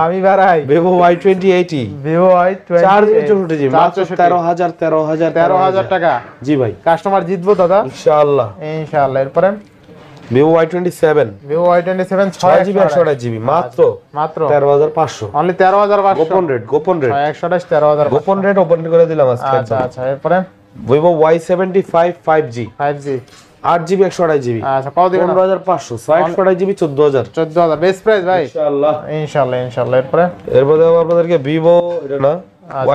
আমি বাড়াই। Vivo Y28 Vivo Y28 4GB 64GB মাত্র 13,000 টাকা। জি ভাই, কাস্টমার জিতবো দাদা ইনশাআল্লাহ। ইনশাআল্লাহ। এরপরে Vivo Y27 Vivo Y27 6GB 128GB মাত্র মাত্র 13,500 অনলি 13,500। গোপন রেট, গোপন রেট, 128 13,500। গোপন রেট ওপেন করে দিলাম আজকে। আচ্ছা আচ্ছা, এরপরে Vivo Y75 5G 5G 8GB 128GB আচ্ছা, কত দিবেন? 15,500 128GB 14,000 14,000 বেস্ট প্রাইস ভাই। ইনশাআল্লাহ ইনশাআল্লাহ ইনশাআল্লাহ। এরপরে এরপরে আপনাদেরকে Vivo এটা না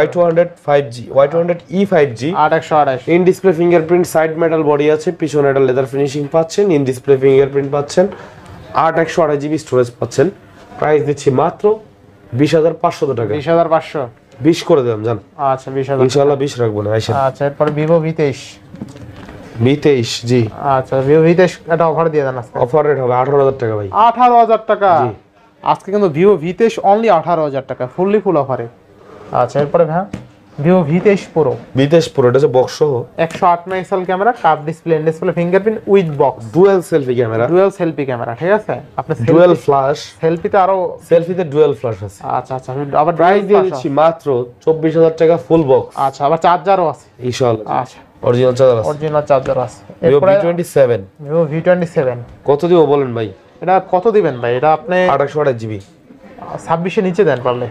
Y200 5G Y200e 5G 8128 in display fingerprint, side metal body আছে, পিছনে এটা লেদার ফিনিশিং পাচ্ছেন, ইন ডিসপ্লে ফিঙ্গারপ্রিন্ট পাচ্ছেন, 128GB স্টোরেজ পাচ্ছেন। প্রাইস দিচ্ছি মাত্র 20,500 টাকা। 20,500 20 করে দিলাম জান। আচ্ছা, 20,000 ইনশাআল্লাহ 20 রাখবো না আইসা। আচ্ছা, এরপরে Vivo V23 V23 জি আচ্ছা, Vivo V23 এটা অফার দিয়ে দেন আজকে। অফার রেট হবে 18,000 টাকা ভাই। 18,000 টাকা আজকে কিন্তু Vivo V23 অনলি 18,000 টাকা ফুল অফারে। আচ্ছা, এরপরে ভাই Vivo V23 Pro V23 Pro এটা হচ্ছে বক্স সহ 108 megapixel camera, curve display, in display fingerprint with box, dual selfie camera, dual selfie camera, ঠিক আছে। আপনি ডুয়াল ফ্ল্যাশ, সেলফিতে আরো সেলফিতে ডুয়াল ফ্ল্যাশ আছে। আচ্ছা আচ্ছা, আবার প্রাইস দিয়ে দিচ্ছি মাত্র 24,000 টাকা ফুল বক্স। আচ্ছা, আবার চার্জারও আছে ইনশাআল্লাহ। আচ্ছা, অরিজিনাল চার্জার আছে। অরিজিনাল চার্জার আছে। Vivo এরপরে V27 Vivo V27 কত দিব বলেন ভাই? এটা কত দিবেন ভাই? এটা আপনি 28GB 26 এর নিচে দেন পারলে।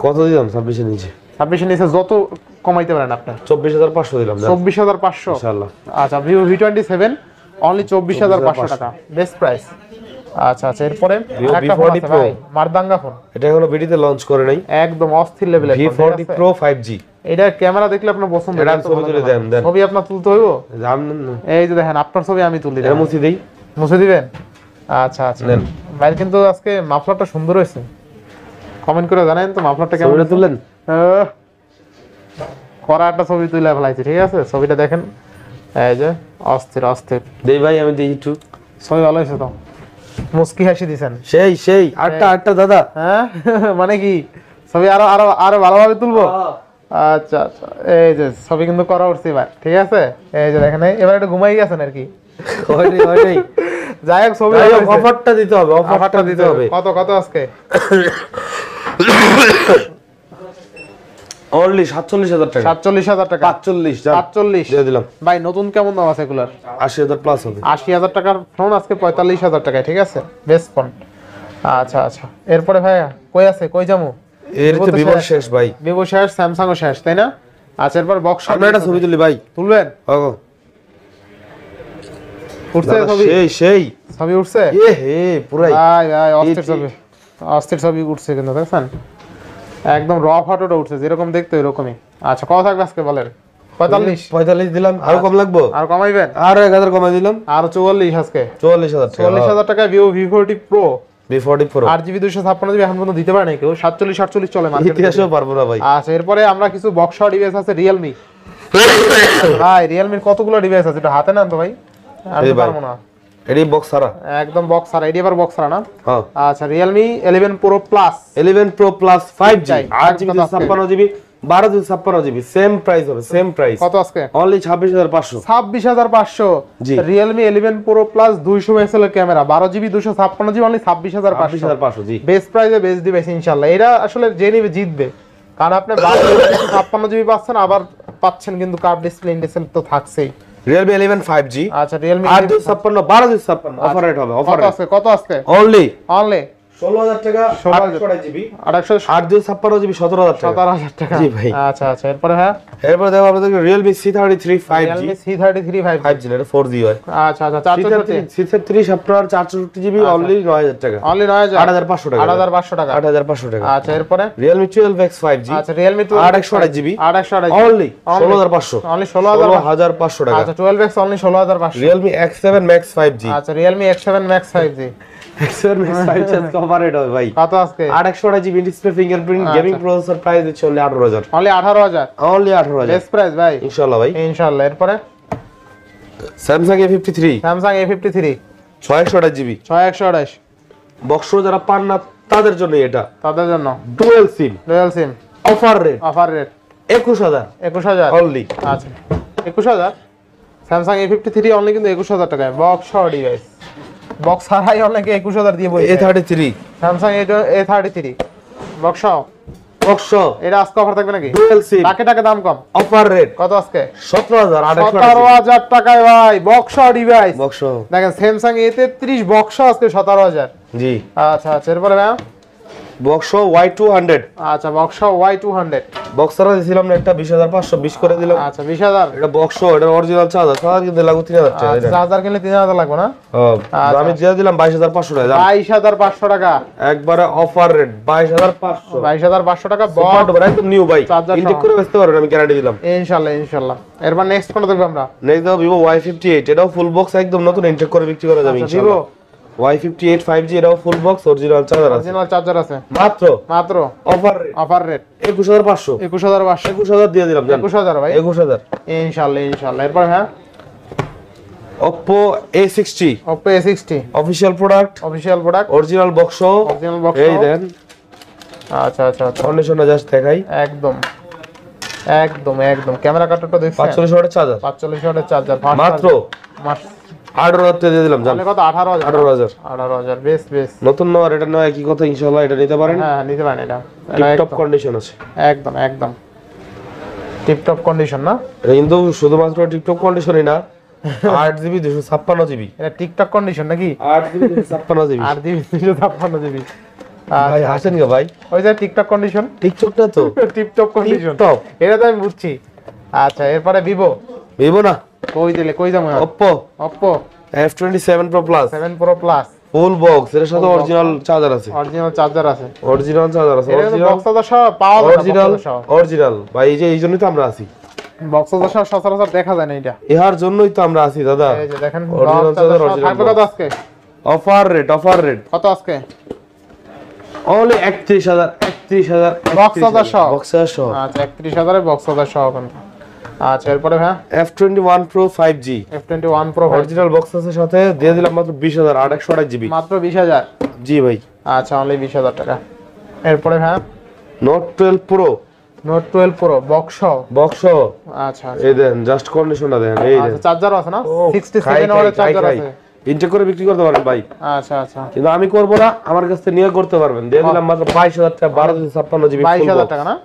কত দিলাম? 26 এর নিচে 26 এর নিচে যত কমাইতে পারেন আপনি। 24,500 দিলাম জান 24,500 ইনশাআল্লাহ। আচ্ছা, Vivo V27 অনলি 24,500 টাকা বেস্ট প্রাইস। আচ্ছা আচ্ছা, এরপরে Vivo একটা ফোন V40 আছে Pro ভাই, মারদাঙ্গা ফোন, এটা এখনো বিডিতে লঞ্চ করে নাই। একদম অস্থির লেভেলের V40 Pro 5G এটা ক্যামেরা দেখলে আপনার পছন্দ এটা ছবি তুলে দেন ছবি আপনার তুলতে হইব। জানেন না এই যে দেখেন, আপনার ছবি আমি তুলি, এটা মুছি দেই, মুছে দিবেন। আচ্ছা আচ্ছা, নেন। ভাই কিন্তু আজকে মাফলারটা সুন্দর হয়েছে, কমেন্ট করে জানেন তো মাফলারটা কেমন ছবিটা তুলেন। করা একটা ছবি তুলে ফেলাইছি, ঠিক আছে। ছবিটা দেখেন, এই যে অস্থির অস্থির দেই ভাই, আমি দেই একটু। ছবি ভালো হয়েছে তো, মুস্কি হাসি দিছেন। সেই আটটা দাদা। হ্যাঁ মানে কি ছবি আরো আরো আরো ভালোভাবে তুলবো। আচ্ছা আচ্ছা, এই যে ছবি কিন্তু করা উঠছে এবার, ঠিক আছে। এই যে দেখেন, এবার একটু ঘুমাই গেছেন আর কি। হয় যাই হোক, ছবি অফারটা দিতে হবে, অফারটা দিতে হবে। কত কত আজকে? অনলি 47,000 টাকা। 47,000 টাকা। 45 45 দিয়ে দিলাম ভাই। নতুন কেমন দাম আছে এগুলার? 80,000 প্লাস হবে। 80,000 টাকার ফোন আজকে 45,000 টাকায়, ঠিক আছে, বেস্ট ফোন। আচ্ছা আচ্ছা, এরপরে ভাইয়া কই আছে, কই যামু? এর তো ভিভো শেষ ভাই, ভিভো শেষ, স্যামসাং ও শেষ, তাই না? আচ্ছা এরপর বক্স আমরা একটা ছবি তুলি ভাই, তুলবেন? ওগো উঠছে দাদা, ছবি, সেই ছবি উঠছে এ হে পুরাই ভাই অস্থির ছবি, অস্থির ছবি উঠছে কিন্তু দেখছেন, একদম র ফটোটা উঠছে যেরকম দেখতে এরকমই। আচ্ছা কত থাকবে আজকে বলেন? 45 45 দিলাম, আরো কম লাগবে, আর কমাইবেন? আরো 1000 কমাই দিলাম, আর 44 আজকে, 44000 টাকা, 44000 টাকা Vivo V40 Pro V40 Pro 8GB 256GB এখন পর্যন্ত দিতে পারে না কেউ, 47 48 চলে মার্কেটে। ইতিহাসেও পারবো না ভাই। আচ্ছা এরপরে আমরা কিছু বক্স ডিভাইস আছে Realme, ভাই Realme কতগুলো ডিভাইস আছে এটা হাতে নেন তো ভাই, আমি পারবো না, এডি বক্স সারা একদম বক্স আর এডি আবার বক্স আর না। হ্যাঁ আচ্ছা Realme 11 Pro Plus 11 Pro Plus 5G যাই, 8GB 56GB 12GB 56GB same price হবে, সেম প্রাইস, কত আজকে? অনলি 26500। 26500 জি। Realme 11 Pro Plus 200 মেগাপিক্সেল এর ক্যামেরা 12GB 256GB অনলি 26500 26500 জি। বেস্ট প্রাইসে বেস্ট ডিভাইস ইনশাআল্লাহ। এটা আসলে যে নিবে জিতবে, কারণ আপনি 256GB পাচ্ছেন, আবার পাচ্ছেন কিন্তু কার্ভ ডিসপ্লে ইন্ডিসেল তো থাকছেই। Realme 11 5G আচ্ছা Realme 856 1256 অফার রেট হবে, অফার রেট কত আজকে? অনলি অনলি 16000 টাকা 16GB 856GB 17000 টাকা 17000 টাকা। জি ভাই। আচ্ছা আচ্ছা এরপরে হ্যাঁ এরপর দেখো আপনাদের Realme C33 5G Realme C33 5G 5G না, এটা 4G হয়। আচ্ছা আচ্ছা 464 C33 আপনার 464GB অনলি 9000 টাকা, অনলি 9000 8500 টাকা, 8500 টাকা 8500 টাকা। আচ্ছা এরপরে Realme 12X 5G আচ্ছা Realme 828GB 828 অনলি 16500, অনলি 16500 টাকা। আচ্ছা 12X only 16500। Realme X7 Max 5G আচ্ছা Realme X7 Max 5G X7 Max 5G cover rate হবে ভাই, কত আজকে? 828GB display fingerprint gaming processor, price দিচ্ছে only 18000, only 18000 only 18000 best price ভাই ইনশাআল্লাহ ভাই। ইনশাআল্লাহ। এরপরে Samsung A53 Samsung A53 628GB 6128 box যারা পান না তাদের জন্য এটা, তাদের জন্য dual SIM dual SIM offer rate offer rate 21000 21000 only. আচ্ছা 21000 Samsung A53 অনলি কিন্তু 21000 টাকায় বক্স ডিভাইস, বক্স ছাড়াই অনেকে 21000 দিয়ে বই। A33 Samsung A33 box box এটা আজকে অফার থাকবে নাকি? ডুয়াল সিম টাকা দাম কম, অফার রেট কত আজকে? 17800 17000 টাকায় ভাই বক্স ডিভাইস। বক্স দেখেন Samsung A33 বক্স আজকে 17000। জি। আচ্ছা আচ্ছা এরপরে ভাই বক্স Y200 আচ্ছা বক্স Y200 বক্সরা দিছিলাম না একটা 20520 করে দিলাম। আচ্ছা 20000 এটা বক্স, এটা অরিজিনাল চার্জার কিন্তু লাগু 3000 টাকা। আচ্ছা চার্জার কিনলে 3000 লাগবে না? আমি দিয়ে দিলাম 22500 টাকা, 22500 টাকা একবারে অফার রেট 22500 22500 টাকা সুপার বক্স ডুপার একদম নিউ ভাই, চার্জার ইনটেক করে বেচতে পারবেন, আমি গ্যারান্টি দিলাম। ইনশাআল্লাহ ইনশাআল্লাহ। এরপর নেক্সট কোনটা দেখব আমরা? নেক্সট দাও Vivo Y58, এটাও ফুল বক্স একদম নতুন ইনটেক করে বিক্রি করা যাবে আচ্ছা, ইনশাআল্লাহ। Y58 5G এটাও ফুল বক্স অরিজিনাল চার্জার আছে, অরিজিনাল চার্জার আছে মাত্র অফার রেট অফার রেট 21500 21500 21000 দিয়ে দিলাম জান, 21000 ভাই 21000। ইনশাআল্লাহ ইনশাআল্লাহ। এরপর হ্যাঁ Oppo A60 Oppo A60 official product, official product original box, original box এই দেন আচ্ছা আচ্ছা আচ্ছা কন্ডিশনটা জাস্ট দেখাই, একদম একদম একদম ক্যামেরা কার্ডটা দেখছেন 45 ওয়াটের চার্জার 45 ওয়াটের চার্জার মাত্র 18000 টাকা দিয়ে দিলাম জান, তাহলে কত 18000 18000 18000 বেস্ট বেস্ট নতুন নেওয়ার এটা নয় একই কথা ইনশাআল্লাহ, এটা নিতে পারেন, হ্যাঁ নিতে পারেন এটা টিপটপ কন্ডিশন আছে একদম একদম টিপটপ কন্ডিশন না? এটা কিন্তু শুধুমাত্র টিপটপ কন্ডিশনই না, 8GB 256GB এটা টিকটক কন্ডিশন নাকি? 8GB 256GB 8GB 256GB ভাই হাসেন কে ভাই, ওই যে টিকটক কন্ডিশন টিকটক না তো টিপটপ কন্ডিশন টিপটপ, এটা তো আমি বুঝছি। আচ্ছা এরপরে ভিভো Vivo না কই যাবো? Oppo Oppo F27 Pro Plus 7 Pro Plus full box, এর সাথে অরিজিনাল চার্জার আছে, অরিজিনাল চার্জার আছে, অরিজিনাল চার্জার আছে, এটা অরিজিনাল বক্স চার্জার সহ পাওয়া যায়, অরিজিনাল অরিজিনাল ভাই, এই জন্যই তো আমরা আছি, বক্স চার্জার সহ সচরাচর দেখা যায় না এটা, ইহার জন্যই তো আমরা আছি দাদা। এই যে দেখেন অরিজিনাল চার্জার, অরিজিনাল থাকবে কত আজকে? অফার রেট কত আজকে? অনলি 31000 বক্স চার্জার সহ, বক্স চার্জার সহ। আচ্ছা 31000 এর বক্স চার্জার সহ কিন্তু। আচ্ছা এরপরে হ্যাঁ F21 Pro 5G F21 Pro original box আছে সাথে দিয়ে দিলাম মাত্র 20000 828GB মাত্র 20000 জি ভাই। আচ্ছা অনলি 20000 টাকা। এরপরে হ্যাঁ Note 12 Pro Note 12 Pro box box, আচ্ছা এই দেন জাস্ট কন্ডিশনটা দেন, এই দেন আচ্ছা চার্জার আছে না? 67 ওয়াটের চার্জার আছে, ইনটেক করে বিক্রি করতে পারেন ভাই, আচ্ছা আচ্ছা কিন্তু আমি করব না, আমার কাছ থেকে নিয়ে করতে পারবেন, দিয়ে দিলাম মাত্র 22000 টাকা 1256GB 22000 টাকা না?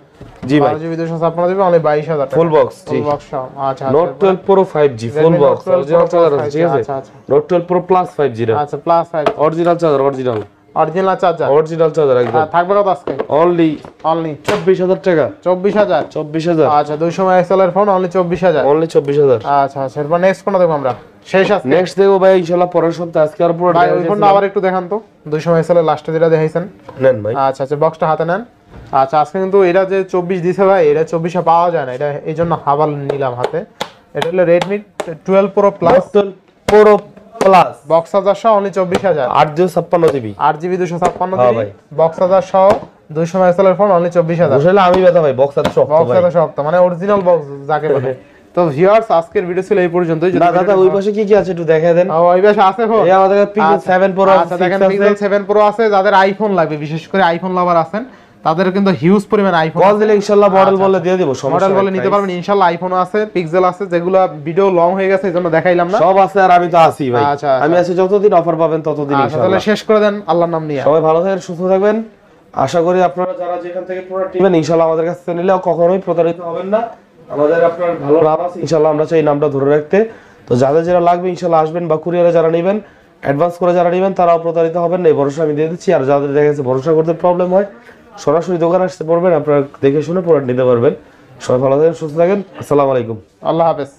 জি ভাই 12GB 256GB অনলি 22000 টাকা ফুল বক্স জি। ফুল বক্স সহ। আচ্ছা Note 12 Pro 5G full box original charger আছে, ঠিক আছে? আচ্ছা আচ্ছা Note 12 Pro Plus 5G রা আচ্ছা plus 5 original charger original original charger, original charger একদম। থাকবে কত আজকে? অনলি অনলি 24,000 টাকা। 24,000। 24,000। আচ্ছা 200 mAh এর ফোন অনলি 24,000। অনলি 24,000। আচ্ছা আচ্ছা, এরপর নেক্সট কোনটা দেখবো আমরা? শেষ আছে? নেক্সট দেখো ভাই ইনশাআল্লাহ পরের সপ্তাহে। আজকে আর পুরো ভাই ওই ফোনটা আবার একটু দেখান তো, 200 mAh এর লাস্টে যেটা দেখাইছেন। নেন ভাই। আচ্ছা আচ্ছা, বক্সটা হাতে নেন। আচ্ছা আজকে কিন্তু এটা যে 24 দিছে ভাই, এটা 24 পাওয়া যায় না, এটা এই জন্য হাবাল নিলাম হাতে। এটা হলো Redmi 12 Pro Plus পুরো প্লাস বক্স চার্জার সহ অনলি 24,000। 856 জিবি, 8GB 256 হ্যাঁ জিবি ভাই। বক্স চার্জার সহ 200 mAh এর ফোন অনলি 24,000। বুঝলে আমি ব্যথা ভাই বক্স এত শক্ত বক্স ভাই। চার্জার শক্ত মানে অরিজিনাল বক্স যাকে বলে। তো ভিউয়ার্স আজকের ভিডিও ছিল এই পর্যন্তই। না দাদা ওই পাশে কি কি আছে একটু দেখায় দেন। ওই পাশে আছে ফোন, এই আমাদের Pixel 7 Pro আচ্ছা দেখেন Pixel 7 Pro আছে। যাদের আইফোন লাগবে, বিশেষ করে আইফোন লাভার আছেন, তাদের কিন্তু হিউজ পরিমাণ আইফোন কল দিলে ইনশাআল্লাহ মডেল বলে দিয়ে দেব, মডেল বলে নিতে পারবেন ইনশাআল্লাহ। আইফোনও আছে, পিক্সেল আছে, যেগুলো ভিডিও লং হয়ে গেছে এজন্য দেখাইলাম না। সব আছে আর আমি তো আছি ভাই। আচ্ছা, আমি আছি যতদিন অফার পাবেন ততদিন তাহলে ইনশাআল্লাহ। শেষ করে দেন আল্লাহর নাম নিয়ে। সবাই ভালো থাকেন, সুস্থ থাকবেন। আশা করি আপনারা যারা যেখান থেকে প্রোডাক্ট নেবেন ইনশাআল্লাহ আমাদের কাছ থেকে নিলে কখনোই প্রতারিত হবেন না। আমাদের আপনার ভালো নাম আছে ইনশাআল্লাহ, আমরা চাই এই নামটা ধরে রাখতে। তো যাদের যেটা লাগবে ইনশাআল্লাহ আসবেন, বা কুরিয়ারে যারা নেবেন অ্যাডভান্স করে যারা নেবেন তারাও প্রতারিত হবেন না, এই ভরসা আমি দিয়ে দিচ্ছি। আর যাদের দেখা গেছে ভরসা করতে প্রবলেম হয়, সরাসরি দোকানে আসতে পারবেন, আপনারা দেখে শুনে প্রোডাক্ট নিতে পারবেন। সবাই ভালো থাকেন, সুস্থ থাকেন। আসসালামু আলাইকুম। আল্লাহ হাফেজ।